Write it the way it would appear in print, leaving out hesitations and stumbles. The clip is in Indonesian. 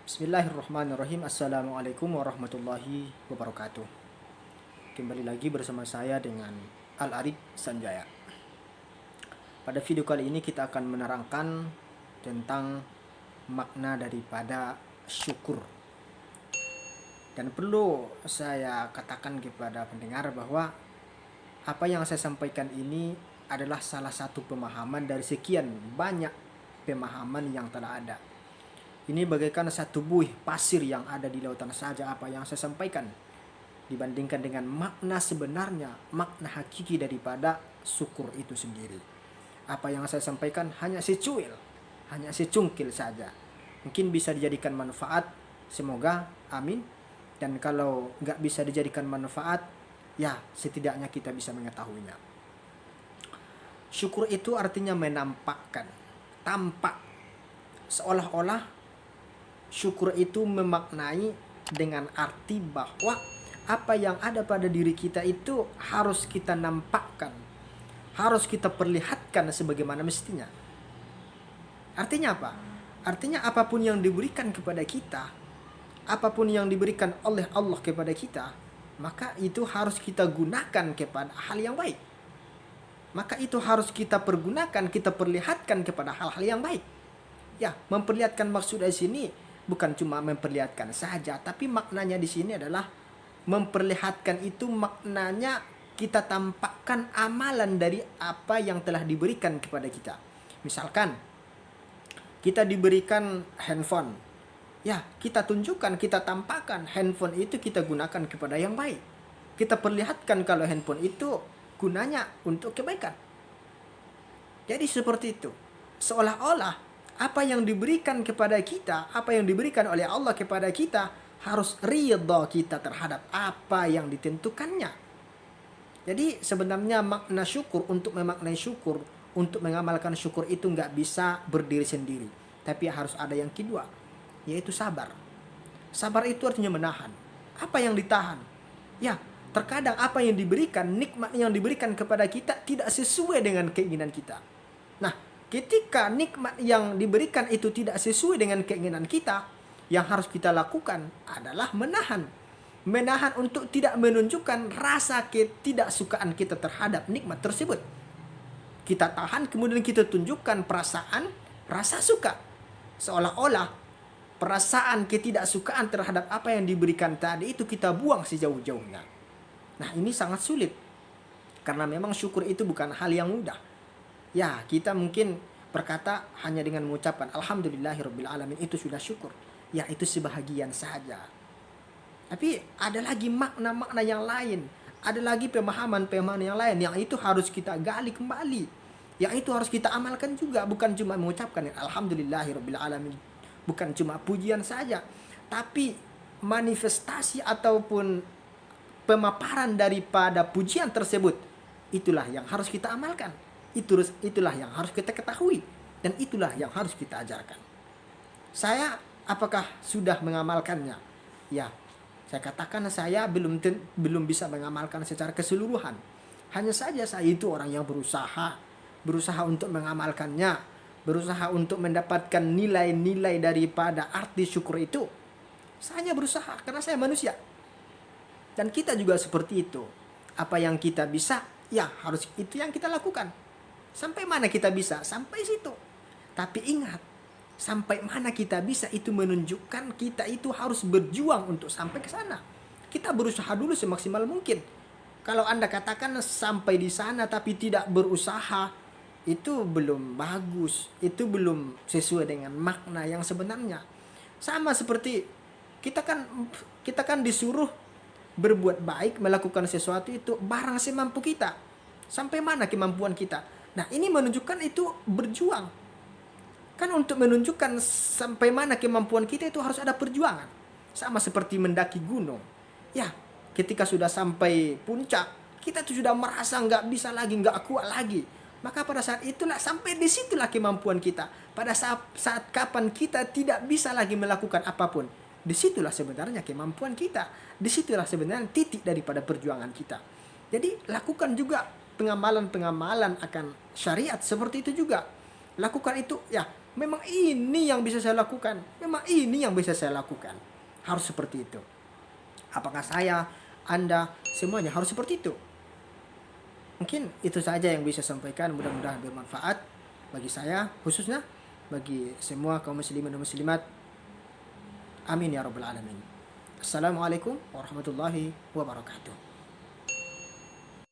Bismillahirrahmanirrahim. Assalamualaikum warahmatullahi wabarakatuh. Kembali lagi bersama saya dengan Al-Arif Sanjaya. Pada video kali ini kita akan menerangkan tentang makna daripada syukur. Dan perlu saya katakan kepada pendengar bahwa apa yang saya sampaikan ini adalah salah satu pemahaman dari sekian banyak pemahaman yang telah ada. Ini bagaikan satu buih pasir yang ada di lautan saja apa yang saya sampaikan, dibandingkan dengan makna sebenarnya, makna hakiki daripada syukur itu sendiri. Apa yang saya sampaikan hanya secuil, hanya secungkil saja. Mungkin bisa dijadikan manfaat, semoga, amin. Dan kalau nggak bisa dijadikan manfaat, ya setidaknya kita bisa mengetahuinya. Syukur itu artinya menampakkan, tampak, seolah-olah syukur itu memaknai dengan arti bahwa apa yang ada pada diri kita itu harus kita nampakkan, harus kita perlihatkan sebagaimana mestinya. Artinya apa? Artinya apapun yang diberikan kepada kita, apapun yang diberikan oleh Allah kepada kita, maka itu harus kita gunakan kepada hal yang baik. Maka itu harus kita pergunakan, kita perlihatkan kepada hal-hal yang baik. Ya, memperlihatkan maksud di sini bukan cuma memperlihatkan saja, tapi maknanya di sini adalah memperlihatkan itu maknanya kita tampakkan amalan dari apa yang telah diberikan kepada kita. Misalkan kita diberikan handphone, ya kita tunjukkan, kita tampakkan handphone itu kita gunakan kepada yang baik. Kita perlihatkan kalau handphone itu gunanya untuk kebaikan. Jadi seperti itu, seolah-olah apa yang diberikan kepada kita, apa yang diberikan oleh Allah kepada kita, harus ridha kita terhadap apa yang ditentukannya. Jadi sebenarnya makna syukur, untuk memaknai syukur, untuk mengamalkan syukur itu nggak bisa berdiri sendiri. Tapi harus ada yang kedua, yaitu sabar. Sabar itu artinya menahan. Apa yang ditahan? Ya, terkadang apa yang diberikan, nikmat yang diberikan kepada kita tidak sesuai dengan keinginan kita. Nah, ketika nikmat yang diberikan itu tidak sesuai dengan keinginan kita, yang harus kita lakukan adalah menahan. Menahan untuk tidak menunjukkan rasa ketidaksukaan kita terhadap nikmat tersebut. Kita tahan, kemudian kita tunjukkan perasaan, rasa suka. Seolah-olah perasaan ketidaksukaan terhadap apa yang diberikan tadi itu kita buang sejauh-jauhnya. Nah, ini sangat sulit. Karena memang syukur itu bukan hal yang mudah. Ya, kita mungkin berkata hanya dengan mengucapkan alhamdulillahirabbil itu sudah syukur. Ya, itu sebahagian saja. Tapi ada lagi makna-makna yang lain, ada lagi pemahaman-pemahaman yang lain yang itu harus kita gali kembali. Yang itu harus kita amalkan juga, bukan cuma mengucapkan alhamdulillahirabbil, bukan cuma pujian saja, tapi manifestasi ataupun pemaparan daripada pujian tersebut, itulah yang harus kita amalkan. Itulah yang harus kita ketahui, dan itulah yang harus kita ajarkan. Saya apakah sudah mengamalkannya? Ya, saya katakan saya belum bisa mengamalkan secara keseluruhan. Hanya saja saya itu orang yang berusaha untuk mengamalkannya, berusaha untuk mendapatkan nilai-nilai daripada arti syukur itu. Saya hanya berusaha karena saya manusia. Dan kita juga seperti itu. Apa yang kita bisa, ya harus itu yang kita lakukan. Sampai mana kita bisa? Sampai situ. Tapi ingat, sampai mana kita bisa itu menunjukkan kita itu harus berjuang untuk sampai ke sana. Kita berusaha dulu semaksimal mungkin. Kalau Anda katakan sampai di sana tapi tidak berusaha, itu belum bagus. Itu belum sesuai dengan makna yang sebenarnya. Sama seperti kita kan disuruh berbuat baik, melakukan sesuatu itu barang semampu kita. Sampai mana kemampuan kita? Nah, ini menunjukkan itu berjuang. Kan untuk menunjukkan sampai mana kemampuan kita itu harus ada perjuangan. Sama seperti mendaki gunung. Ya, ketika sudah sampai puncak, kita tuh sudah merasa nggak bisa lagi, nggak kuat lagi. Maka pada saat itulah, sampai disitulah kemampuan kita. Pada saat kapan kita tidak bisa lagi melakukan apapun, disitulah sebenarnya kemampuan kita. Disitulah sebenarnya titik daripada perjuangan kita. Jadi lakukan juga pengamalan-pengamalan akan syariat seperti itu juga. Lakukan itu, ya Memang ini yang bisa saya lakukan. Memang ini yang bisa saya lakukan. Harus seperti itu. Apakah saya, Anda, semuanya harus seperti itu? Mungkin itu saja yang bisa saya sampaikan. Mudah-mudahan bermanfaat bagi saya, khususnya bagi semua kaum muslimin dan muslimat. Amin ya rabbal alamin. Assalamualaikum warahmatullahi wabarakatuh.